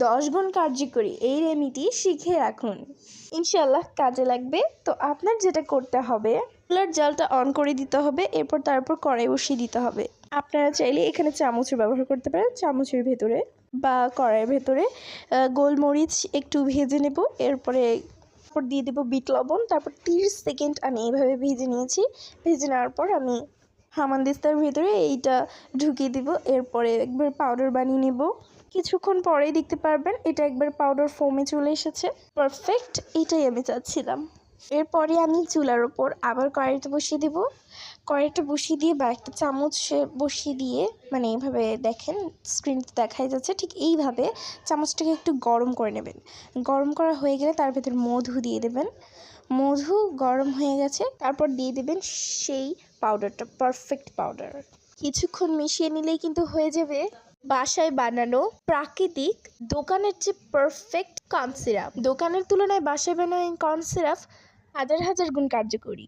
10 গুণ কার্যকরী এই রেমেডি শিখে রাখুন, ইনশাল্লাহ কাজে লাগবে। তো আপনার যেটা করতে হবে, চুলার জালটা অন করে দিতে হবে, এরপর তার উপর কড়াই বসিয়ে দিতে হবে। আপনারা চাইলে এখানে চামচও ব্যবহার করতে পারেন, চামচের ভেতরে বা কড়াইয়ের ভেতরে গোলমরিচ একটু ভেজে নেব, এরপরে দিয়ে দেবো বিট লবণ, তারপর 30 সেকেন্ড আমি এইভাবে ভেজে নিয়েছি। ভেজে নেওয়ার পর আমি হামানদিস্তার ভেতরে এইটা ঢুকিয়ে দিব, এরপরে একবার পাউডার বানিয়ে নেব। কিছুক্ষণ পরেই দেখতে পারবেন এটা একবার পাউডার ফোমে চলে এসেছে, পারফেক্ট, এটাই আমি চাচ্ছিলাম। এরপরে আমি চুলার ওপর আবার কড়াইটা বসিয়ে দেব। কড়াইটা বসিয়ে দিয়ে বা একটা চামচ বসিয়ে দিয়ে, মানে এইভাবে দেখেন স্ক্রিনতে দেখাই যাচ্ছে, ঠিক এইভাবে চামচটাকে একটু গরম করে নেবেন। গরম করা হয়ে গেলে তার ভেতর মধু দিয়ে দেবেন। মধু গরম হয়ে গেছে, তারপর দিয়ে দেবেন সেই পাউডারটা, পারফেক্ট পাউডার। কিছুক্ষণ মিশিয়ে নিলেই কিন্তু হয়ে যাবে বাসায় বানানো প্রাকৃতিক দোকানের যে পারফেক্ট কর্ন সিরাপ। দোকানের তুলনায় বাসায় বানানো কর্ন সিরাপ হাজার হাজার গুণ কার্যকরী।